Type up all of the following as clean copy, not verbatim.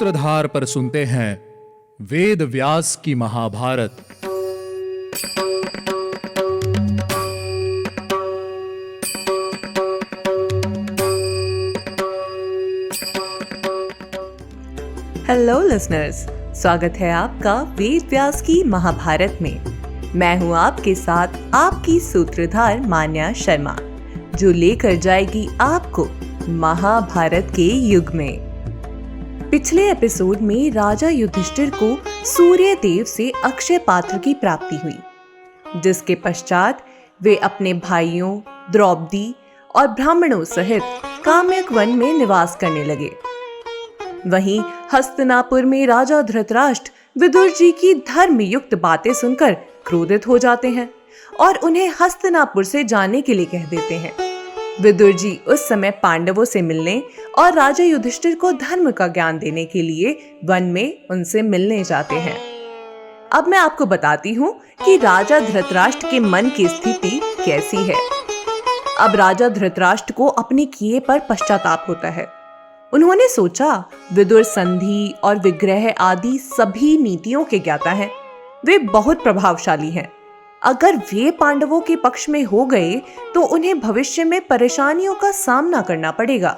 सूत्रधार पर सुनते हैं वेद व्यास की महाभारत। हेलो लिसनर्स, स्वागत है आपका वेद व्यास की महाभारत में। मैं हूं आपके साथ आपकी सूत्रधार मान्या शर्मा, जो लेकर जाएगी आपको महाभारत के युग में। पिछले एपिसोड में राजा युधिष्ठिर को सूर्य देव से अक्षय पात्र की प्राप्ति हुई, जिसके पश्चात वे अपने भाइयों द्रौपदी और ब्राह्मणों सहित काम्यक वन में निवास करने लगे। वहीं हस्तिनापुर में राजा धृतराष्ट्र विदुर जी की धर्मयुक्त बातें सुनकर क्रोधित हो जाते हैं और उन्हें हस्तिनापुर से जाने के लिए कह देते हैं। विदुर जी उस समय पांडवों से मिलने और राजा युधिष्ठिर को धर्म का ज्ञान देने के लिए वन में उनसे मिलने जाते हैं। अब मैं आपको बताती हूँ कि राजा धृतराष्ट्र के मन की स्थिति कैसी है। अब राजा धृतराष्ट्र को अपने किए पर पश्चाताप होता है। उन्होंने सोचा, विदुर संधि और विग्रह आदि सभी नीतियों के ज्ञाता हैं। वे बहुत प्रभावशाली हैं। अगर वे पांडवों के पक्ष में हो गए तो उन्हें भविष्य में परेशानियों का सामना करना पड़ेगा।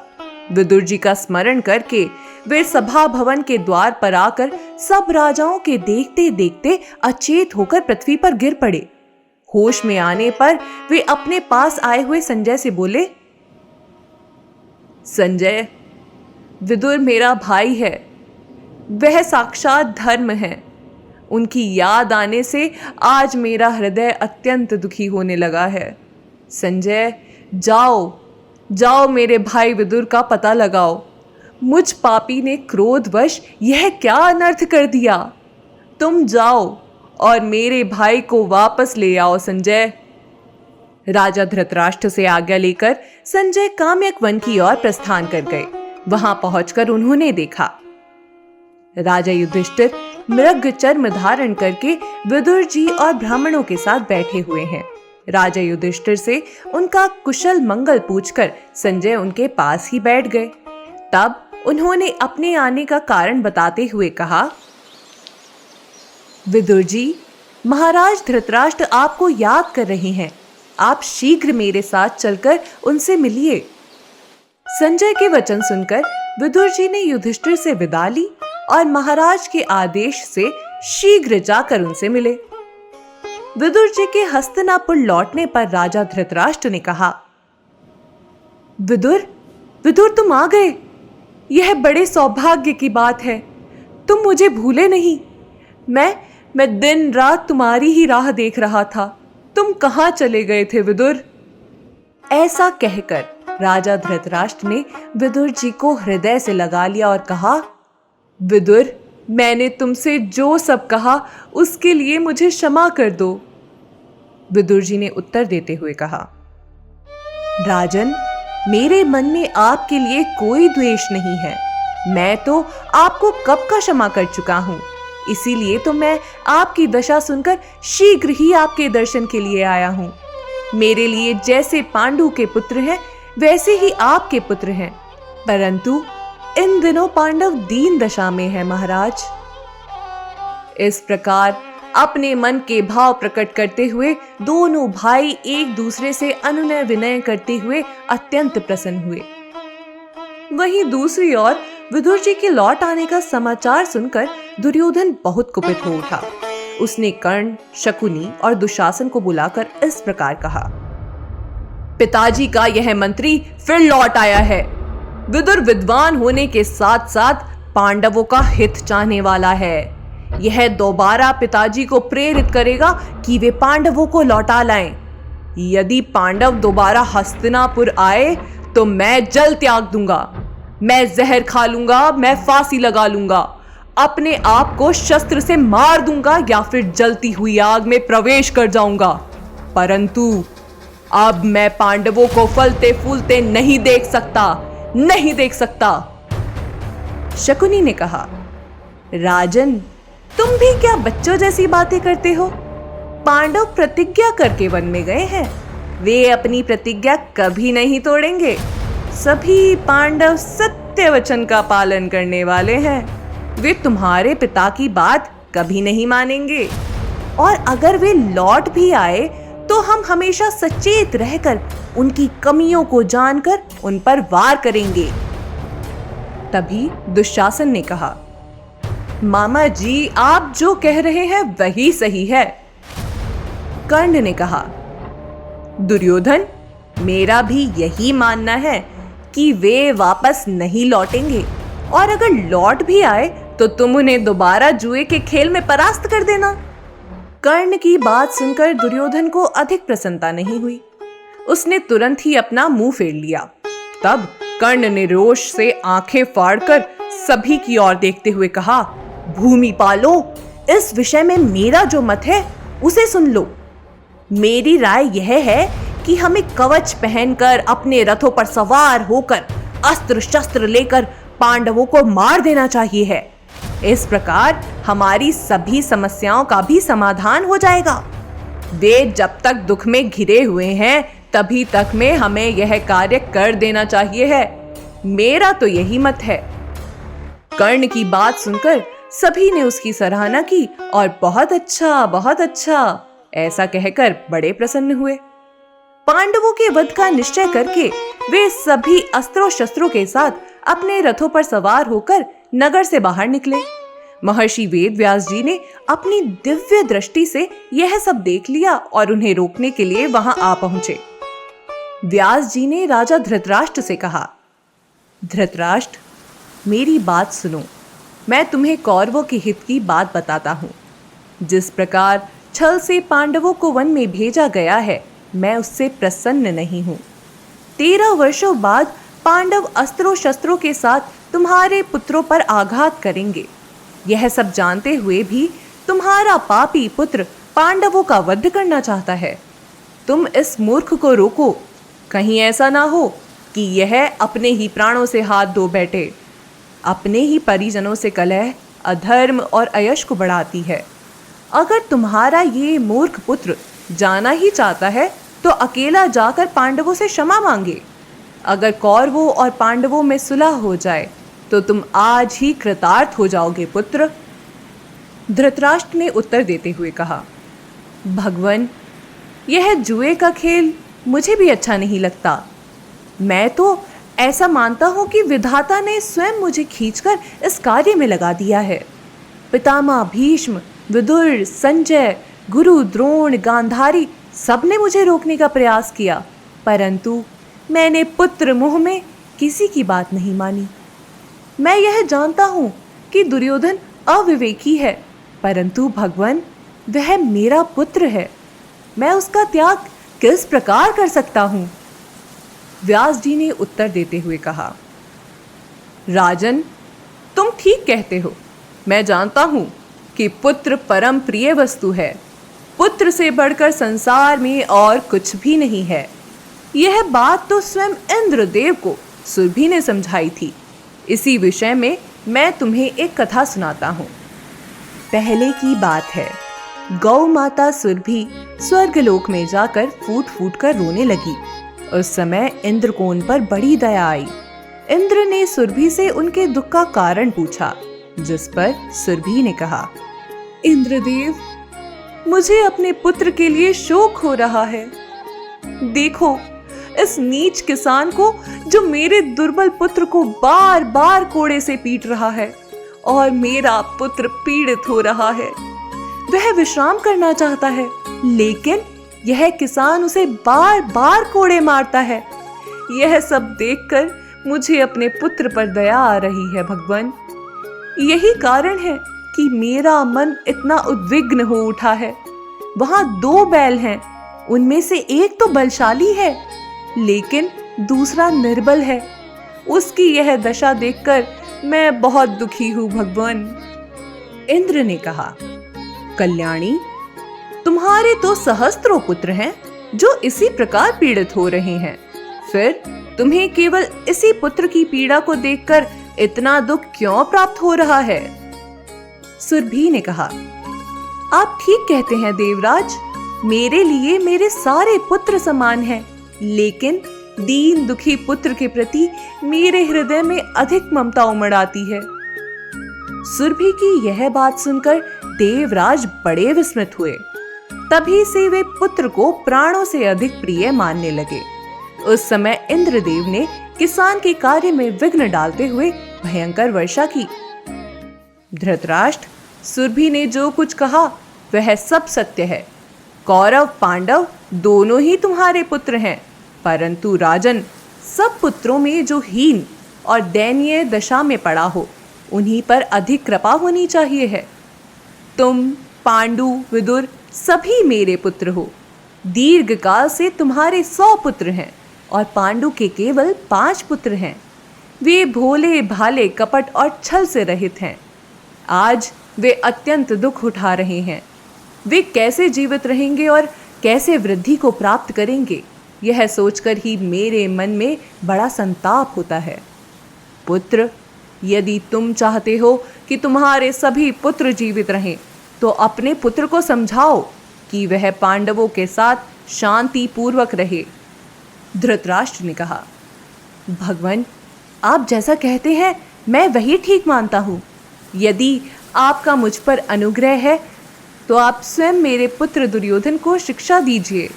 विदुर जी का स्मरण करके वे सभा भवन के द्वार पर आकर सब राजाओं के देखते देखते अचेत होकर पृथ्वी पर गिर पड़े। होश में आने पर वे अपने पास आए हुए संजय से बोले, संजय, विदुर मेरा भाई है, वह साक्षात धर्म है। उनकी याद आने से आज मेरा हृदय अत्यंत दुखी होने लगा है। संजय, जाओ मेरे भाई विदुर का पता लगाओ। मुझ पापी ने क्रोधवश यह क्या अनर्थ कर दिया। तुम जाओ और मेरे भाई को वापस ले आओ। संजय। राजा धृतराष्ट्र से आज्ञा लेकर संजय काम्यक वन की ओर प्रस्थान कर गए। वहां पहुंचकर उन्होंने देखा राजा युधिष्ठिर मृग चर्म धारण करके विदुर जी और ब्राह्मणों के साथ बैठे हुए हैं। राजा युधिष्ठिर से उनका कुशल मंगल पूछकर संजय उनके पास ही बैठ गए। तब उन्होंने अपने आने का कारण बताते हुए कहा, विदुर जी, महाराज धृतराष्ट्र आपको याद कर रहे हैं। आप शीघ्र मेरे साथ चलकर उनसे मिलिए। संजय के वचन सुनकर विदुर जी ने युधिष्ठिर से विदा ली और महाराज के आदेश से शीघ्र जाकर उनसे मिले। विदुर जी के हस्तिनापुर लौटने पर राजा धृतराष्ट्र ने कहा, विदुर तुम आ गए। यह बड़े सौभाग्य की बात है। तुम मुझे भूले नहीं। मैं दिन रात तुम्हारी ही राह देख रहा था। तुम कहां चले गए थे विदुर? ऐसा कहकर राजा धृतराष्ट्र ने विदुर जी को हृदय से लगा लिया और कहा, विदुर, मैंने तुमसे जो सब कहा उसके लिए मुझे क्षमा कर दो। विदुर जी ने उत्तर देते हुए कहा, राजन, मेरे मन में आपके लिए कोई द्वेष नहीं है। मैं तो आपको कब का क्षमा कर चुका हूं। इसीलिए तो मैं आपकी दशा सुनकर शीघ्र ही आपके दर्शन के लिए आया हूं। मेरे लिए जैसे पांडु के पुत्र हैं वैसे ही आपके पुत्र हैं, परंतु इन दिनों पांडव दीन दशा में है महाराज। इस प्रकार अपने मन के भाव प्रकट करते हुए दोनों भाई एक दूसरे से अनुनय विनय करते हुए अत्यंत प्रसन्न हुए। वहीं दूसरी ओर विदुर जी के लौट आने का समाचार सुनकर दुर्योधन बहुत कुपित हो उठा। उसने कर्ण, शकुनी और दुशासन को बुलाकर इस प्रकार कहा, पिताजी का यह मंत्री फिर लौट आया है। विदुर विद्वान होने के साथ साथ पांडवों का हित चाहने वाला है। यह दोबारा पिताजी को प्रेरित करेगा कि वे पांडवों को लौटा लाएं। यदि पांडव दोबारा हस्तिनापुर आए तो मैं जल त्याग दूंगा, मैं जहर खा लूंगा, मैं फांसी लगा लूंगा, अपने आप को शस्त्र से मार दूंगा या फिर जलती हुई आग में प्रवेश कर जाऊंगा। परंतु अब मैं पांडवों को फलते फूलते नहीं देख सकता। शकुनी ने कहा, राजन, तुम भी क्या बच्चों जैसी बातें करते हो? पांडव प्रतिज्ञा करके वन में गए हैं। वे अपनी प्रतिज्ञा कभी नहीं तोड़ेंगे। सभी पांडव सत्य वचन का पालन करने वाले हैं। वे तुम्हारे पिता की बात कभी नहीं मानेंगे, और अगर वे लौट भी आए तो हम हमेशा सचेत रहकर उनकी कमियों को जानकर उन पर वार करेंगे। तभी दुशासन ने कहा, मामा जी, आप जो कह रहे हैं वही सही है। कर्ण ने कहा, दुर्योधन, मेरा भी यही मानना है कि वे वापस नहीं लौटेंगे, और अगर लौट भी आए तो तुम उन्हें दोबारा जुए के खेल में परास्त कर देना। कर्ण की बात सुनकर दुर्योधन को अधिक प्रसन्नता नहीं हुई। उसने तुरंत ही अपना मुंह फेर लिया। तब कर्ण ने रोष से आंखें फाड़कर सभी की ओर देखते हुए कहा, भूमिपालो, इस विषय में मेरा जो मत है उसे सुन लो। मेरी राय यह है कि हमें कवच पहनकर अपने रथों पर सवार होकर अस्त्र शस्त्र लेकर पांडवों को मार देना चाहिए है। इस प्रकार हमारी सभी समस्याओं का भी समाधान हो जाएगा। वे जब तक दुख में घिरे हुए हैं तभी तक में हमें यह कार्य कर देना चाहिए है। मेरा तो यही मत है। कर्ण की बात सुनकर सभी ने उसकी सराहना की और बहुत अच्छा ऐसा कहकर बड़े प्रसन्न हुए। पांडवों के वध का निश्चय करके वे सभी अस्त्रों शस्त्रों के साथ अपने रथों पर सवार होकर नगर से बाहर निकले। महर्षि वेदव्यास जी ने अपनी दिव्य दृष्टि से यह सब देख लिया और उन्हें रोकने के लिए वहां आ पहुंचे। व्यास जी ने राजा धृतराष्ट्र से कहा, धृतराष्ट्र, मेरी बात सुनो। मैं तुम्हें कौरवों के हित की बात बताता हूँ। जिस प्रकार छल से पांडवों को वन में भेजा गया है, मैं उससे प्रसन्न नहीं हूँ। 13 वर्षों बाद पांडव अस्त्रों शस्त्रों के साथ तुम्हारे पुत्रों पर आघात करेंगे। यह सब जानते हुए भी तुम्हारा पापी पुत्र पांडवों का वध करना चाहता है। तुम इस मूर्ख को रोको, कहीं ऐसा ना हो कि यह अपने ही प्राणों से हाथ धो बैठे। अपने ही परिजनों से कलह अधर्म और अयश को बढ़ाती है। अगर तुम्हारा ये मूर्ख पुत्र जाना ही चाहता है तो अकेला जाकर पांडवों से क्षमा मांगे। अगर कौरवों और पांडवों में सुलह हो जाए तो तुम आज ही कृतार्थ हो जाओगे पुत्र। धृतराष्ट्र ने उत्तर देते हुए कहा, भगवन, यह जुए का खेल मुझे भी अच्छा नहीं लगता। मैं तो ऐसा मानता हूं कि विधाता ने स्वयं मुझे खींचकर इस कार्य में लगा दिया है। पितामह भीष्म, विदुर, संजय, गुरु द्रोण, गांधारी सबने मुझे रोकने का प्रयास किया, परंतु मैंने पुत्र मोह में किसी की बात नहीं मानी। मैं यह जानता हूं कि दुर्योधन अविवेकी है, परंतु भगवान, वह मेरा पुत्र है। मैं उसका त्याग किस प्रकार कर सकता हूं? व्यास जी ने उत्तर देते हुए कहा, राजन, तुम ठीक कहते हो। मैं जानता हूं कि पुत्र परम प्रिय वस्तु है। पुत्र से बढ़कर संसार में और कुछ भी नहीं है। यह बात तो स्वयं इंद्रदेव को सुरभि ने समझाई थी। इसी विषय में मैं तुम्हें एक कथा सुनाता हूँ। पहले की बात है, गौ माता सुरभि स्वर्गलोक में जाकर फूट फूट कर रोने लगी। उस समय इंद्र को उन पर बड़ी दया आई। इंद्र ने सुरभि से उनके दुख का कारण पूछा, जिस पर सुरभि ने कहा, इंद्रदेव, मुझे अपने पुत्र के लिए शोक हो रहा है। देखो, इस नीच किसान को जो मेरे दुर्बल पुत्र को बार बार कोड़े से पीट रहा है, और मेरा पुत्र पीड़ित हो रहा है। वह विश्राम करना चाहता है, लेकिन यह किसान उसे बार बार कोड़े मारता है। यह सब देखकर मुझे अपने पुत्र पर दया आ रही है भगवान। यही कारण है कि मेरा मन इतना उद्विग्न हो उठा है। वहां 2 बैल हैं, उनमें से एक तो बलशाली है, लेकिन दूसरा निर्बल है। उसकी यह दशा देखकर मैं बहुत दुखी हूं भगवान। इंद्र ने कहा, कल्याणी, तुम्हारे तो सहस्त्रों पुत्र हैं जो इसी प्रकार पीड़ित हो रहे हैं, फिर तुम्हें केवल इसी पुत्र की पीड़ा को देखकर इतना दुख क्यों प्राप्त हो रहा है? सुरभि ने कहा, आप ठीक कहते हैं देवराज। मेरे लिए मेरे सारे पुत्र समान हैं, लेकिन दीन दुखी पुत्र के प्रति मेरे हृदय में अधिक ममता उमड़ आती है। सुरभि की यह बात सुनकर देवराज बड़े विस्मित हुए। तभी से वे पुत्र को प्राणों से अधिक प्रिय मानने लगे। उस समय इंद्रदेव ने किसान के कार्य में विघ्न डालते हुए भयंकर वर्षा की। धृतराष्ट्र, सुरभि ने जो कुछ कहा वह सब सत्य है। कौरव पांडव दोनों ही तुम्हारे पुत्र हैं, परंतु राजन, सब पुत्रों में जो हीन और दयनीय दशा में पड़ा हो उन्हीं पर अधिक कृपा होनी चाहिए है। तुम, पांडु, विदुर सभी मेरे पुत्र हो। दीर्घ काल से तुम्हारे 100 पुत्र हैं और पांडु के केवल 5 पुत्र हैं। वे भोले भाले, कपट और छल से रहित हैं। आज वे अत्यंत दुख उठा रहे हैं। वे कैसे जीवित रहेंगे और कैसे वृद्धि को प्राप्त करेंगे, यह सोचकर ही मेरे मन में बड़ा संताप होता है। पुत्र, यदि तुम चाहते हो कि तुम्हारे सभी पुत्र जीवित रहें, तो अपने पुत्र को समझाओ कि वह पांडवों के साथ शांति पूर्वक रहे। धृतराष्ट्र ने कहा, भगवान, आप जैसा कहते हैं मैं वही ठीक मानता हूँ। यदि आपका मुझ पर अनुग्रह है तो आप स्वयं मेरे पुत्र दुर्योधन को शिक्षा दीजिए।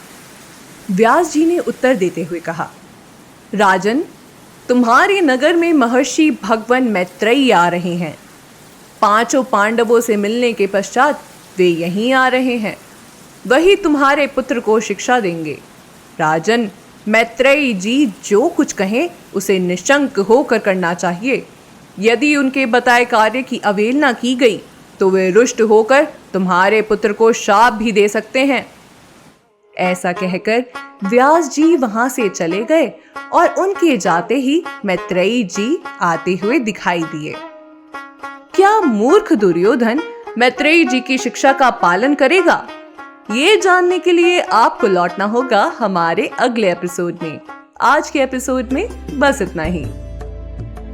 व्यास जी ने उत्तर देते हुए कहा, राजन, तुम्हारे नगर में महर्षि भगवान मैत्रेयी आ रहे हैं। 5 पांडवों से मिलने के पश्चात वे यहीं आ रहे हैं। वही तुम्हारे पुत्र को शिक्षा देंगे। राजन, मैत्रेयी जी जो कुछ कहें उसे निशंक होकर करना चाहिए। यदि उनके बताए कार्य की अवहेलना की गई तो वे रुष्ट होकर तुम्हारे पुत्र को शाप भी दे सकते हैं। ऐसा कहकर व्यास जी वहां से चले गए और उनके जाते ही मैत्रेयी जी आते हुए दिखाई दिए। क्या मूर्ख दुर्योधन मैत्रेयी जी की शिक्षा का पालन करेगा? ये जानने के लिए आपको लौटना होगा हमारे अगले एपिसोड में। आज के एपिसोड में बस इतना ही।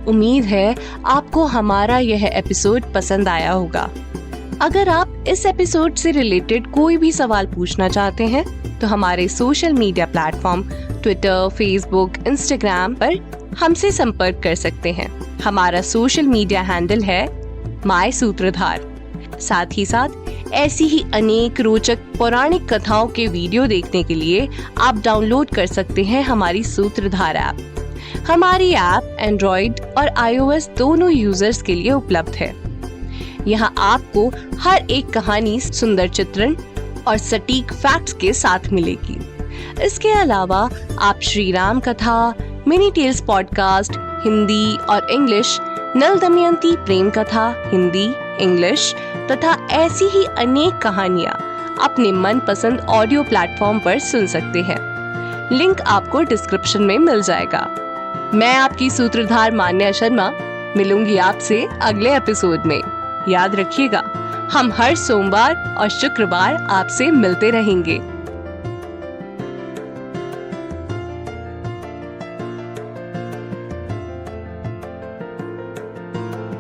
उम्मीद है आपको हमारा यह एपिसोड पसंद आया होगा। अगर आप इस एपिसोड से रिलेटेड कोई भी सवाल पूछना चाहते हैं तो हमारे social media platform Twitter, Facebook, Instagram पर हमसे संपर्क कर सकते हैं। हमारा सोशल मीडिया हैंडल है माय सूत्रधार। साथ ही साथ ऐसी ही अनेक रोचक पौराणिक कथाओं के वीडियो देखने के लिए आप डाउनलोड कर सकते हैं हमारी सूत्रधार ऐप। हमारी ऐप एंड्रॉइड और iOS दोनों यूजर्स के लिए उपलब्ध है। यहाँ आपको हर एक कहानी सुंदर चित्रण और सटीक फैक्ट्स के साथ मिलेगी। इसके अलावा आप श्री राम कथा, मिनी टेल्स पॉडकास्ट हिंदी और इंग्लिश, नल दमयंती प्रेम कथा हिंदी, इंग्लिश तथा ऐसी ही अनेक कहानियाँ अपने मनपसंद ऑडियो प्लेटफॉर्म पर सुन सकते हैं। लिंक आपको डिस्क्रिप्शन में मिल जाएगा। मैं आपकी सूत्रधार मान्या शर्मा मिलूंगी आपसे अगले एपिसोड में। याद रखिएगा, हम हर सोमवार और शुक्रवार आपसे मिलते रहेंगे।